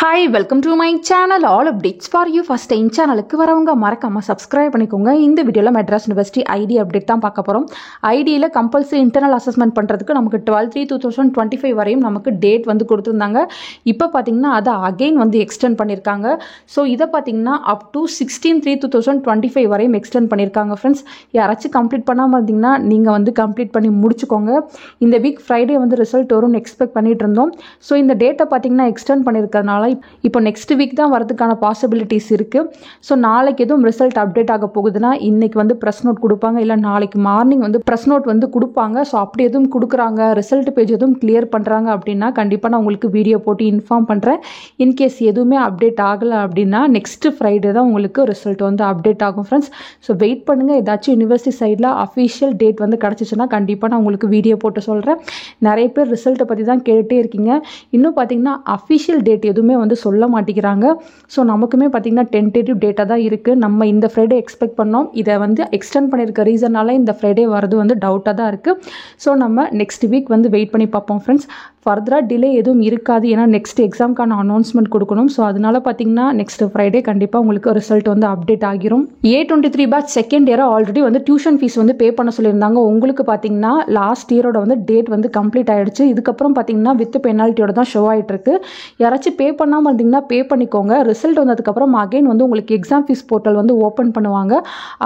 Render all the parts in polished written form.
Hi, welcome to my channel. All updates for you. First time சேனலுக்கு வரவங்க மறக்காம subscribe பண்ணிக்கோங்க. இந்த வீடியோல மெட்ராஸ் யுனிவர்சிட்டி ஐடி அப்டேட் தான் பார்க்க போறோம். ஐடியில கம்பல்சரி இன்டர்னல் அசஸ்மெண்ட் பண்றதுக்கு நமக்கு 12/3/2025 வரையும் நமக்கு டேட் வந்து கொடுத்திருந்தாங்க. இப்போ பாத்தீங்கன்னா அது அகைன் வந்து எக்ஸ்டெண்ட் பண்ணிருக்காங்க. சோ இத பாத்தீங்கன்னா அப் டு 16/3/2025 வரையும் எக்ஸ்டெண்ட் பண்ணிருக்காங்க फ्रेंड्स. யாராச்சும் கம்ப்ளீட் பண்ணாம இருந்தீங்கன்னா நீங்க வந்து கம்ப்ளீட் பண்ணி முடிச்சுக்கோங்க. இந்த வீக் ஃப்ரைடே வந்து ரிசல்ட் வரும்னு எக்ஸ்பெக்ட் பண்ணிட்டு இருந்தோம். சோ இந்த டேட்டை பாத்தீங்கன்னா எக்ஸ்டெண்ட் பண்ணிருக்கறனால இப்போ நெக்ஸ்ட் வீக் தான் வரதுக்கான பாசிபிலிட்டிஸ் இருக்கு. ஸோ நாளைக்கு எதுவும் ரிசல்ட் அப்டேட் ஆக போகுதுன்னா இன்னைக்கு வந்து ப்ரெஸ் நோட் கொடுப்பாங்க, இல்லை நாளைக்கு மார்னிங் வந்து ப்ரெஸ் நோட் வந்து கொடுப்பாங்க. ஸோ அப்படி எதுவும் கொடுக்குறாங்க, ரிசல்ட் பேஜ் எதுவும் கிளியர் பண்ணுறாங்க அப்படின்னா கண்டிப்பாக நான் உங்களுக்கு வீடியோ போட்டு இன்ஃபார்ம் பண்ணுறேன். இன்கேஸ் எதுவுமே அப்டேட் ஆகலை அப்படின்னா நெக்ஸ்ட் ஃப்ரைடே தான் உங்களுக்கு ரிசல்ட் வந்து அப்டேட் ஆகும் ஃப்ரெண்ட்ஸ். ஸோ வெயிட் பண்ணுங்கள். ஏதாச்சும் யூனிவர்சிட்டி சைடில் அஃபிஷியல் டேட் வந்து கிடச்சிச்சுன்னா கண்டிப்பாக நான் உங்களுக்கு வீடியோ போட்டு சொல்கிறேன். நிறைய பேர் ரிசல்ட்டை பற்றி தான் கேட்டுகிட்டே இருக்கீங்க. இன்னும் பார்த்தீங்கன்னா அஃபிஷியல் டேட் எதுவுமே வந்து சொல்ல மாட்டேங்கிறாங்க. ஸோ நமக்குமே பார்த்தீங்கன்னா டென்டேட்டிவ் டேட்டா தான் இருக்குது. நம்ம இந்த ஃப்ரைடே எக்ஸ்பெக்ட் பண்ணோம். இதை வந்து எக்ஸ்டெண்ட் பண்ணியிருக்க ரீசனால இந்த ஃப்ரைடே வரது வந்து டவுட்டாக தான் இருக்குது. ஸோ நம்ம நெக்ஸ்ட் வீக் வந்து வெயிட் பண்ணி பார்ப்போம் ஃப்ரெண்ட்ஸ். ஃபர்தராக டிலே எதுவும் இருக்காது. ஏன்னா நெக்ஸ்ட் எக்ஸாம்க்கான அனௌன்ஸ்மெண்ட் கொடுக்கணும். ஸோ அதனால பார்த்தீங்கன்னா நெக்ஸ்ட் ஃப்ரைடே கண்டிப்பாக உங்களுக்கு ரிசல்ட் வந்து அப்டேட் ஆகிரும். A23 batch second year already வந்து டியூஷன் ஃபீஸ் வந்து பே பண்ண சொல்லியிருந்தாங்க. உங்களுக்கு பார்த்தீங்கன்னா லாஸ்ட் இயரோட வந்து டேட் வந்து கம்ப்ளீட் ஆயிடுச்சு. இதுக்கப்புறம் பார்த்தீங்கன்னா வித் பெனால்ட்டியோட தான் ஷோ ஆகிட்டு இருக்கு. யாராச்சும் பே பண்ணாமல் இருந்தீங்கன்னா பே பண்ணிக்கோங்க. ரிசல்ட் வந்ததுக்கப்புறம் அகைன் வந்து உங்களுக்கு எக்ஸாம் ஃபீஸ் போர்ட்டல் வந்து ஓப்பன் பண்ணுவாங்க.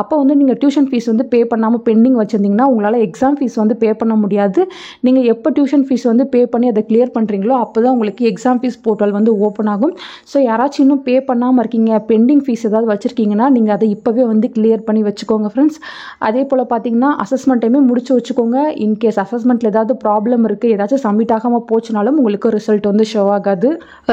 அப்போ வந்து நீங்கள் டியூஷன் ஃபீஸ் வந்து பே பண்ணாமல் பெண்டிங் வச்சுருந்தீங்கன்னா உங்களால் எக்ஸாம் ஃபீஸ் வந்து பே பண்ண முடியாது. நீங்கள் எப்போ டியூஷன் ஃபீஸ் வந்து பே பண்ணி அதை கிளியர் பண்ணுறீங்களோ அப்போ தான் உங்களுக்கு எக்ஸாம் ஃபீஸ் போர்ட்டல் வந்து ஓப்பன் ஆகும். ஸோ யாராச்சும் இன்னும் பே பண்ணாமல் இருக்கீங்க, பெண்டிங் ஃபீஸ் ஏதாவது வச்சுருக்கீங்கன்னா நீங்கள் அதை இப்போவே வந்து கிளியர் பண்ணி வச்சுக்கோங்க ஃப்ரெண்ட்ஸ். அதே போல் பார்த்தீங்கன்னா அசஸ்மெண்ட் டைமே முடிச்சு வச்சுக்கோங்க. இன்கேஸ் அசஸ்மெண்ட்டில் ஏதாவது ப்ராப்ளம் இருக்குது, ஏதாச்சும் சப்மிட் ஆகாமல் போச்சுனாலும் உங்களுக்கு ரிசல்ட் வந்து ஷோ ஆகாது.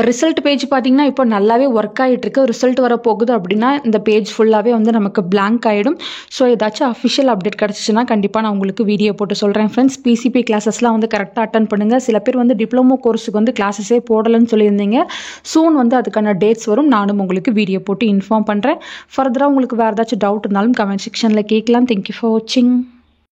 ரிசல்ட் பேஜ் பார்த்தீங்கன்னா இப்போ நல்லாவே ஒர்க் ஆகிட்டு இருக்கு. ரிசல்ட் வர போகுது அப்படின்னா இந்த பேஜ் ஃபுல்லாகவே வந்து நமக்கு பிளாங்க் ஆகிடும். ஸோ ஏதாச்சும் அஃபிஷியல் அப்டேட் கிடச்சிச்சுன்னா கண்டிப்பாக நான் உங்களுக்கு வீடியோ போட்டு சொல்கிறேன் ஃப்ரெண்ட்ஸ். பிசிபி கிளாஸஸ்லாம் வந்து கரெக்டாக அட்டன் பண்ணுங்கள். சில பேர் வந்து டிப்ளமோ கோர்ஸுக்கு வந்து கிளாஸஸே போடலன்னு சொல்லியிருந்தீங்க. சூன் வந்து அதுக்கான டேட்ஸ் வரும். நானும் உங்களுக்கு வீடியோ போட்டு இன்ஃபார்ம் பண்ணுறேன். ஃபர்தராக உங்களுக்கு வேறு ஏதாச்சும் டவுட் இருந்தாலும் கமெண்ட் செக்ஷனில் கேட்கலாம். தேங்க்யூ ஃபார் வாட்சிங்.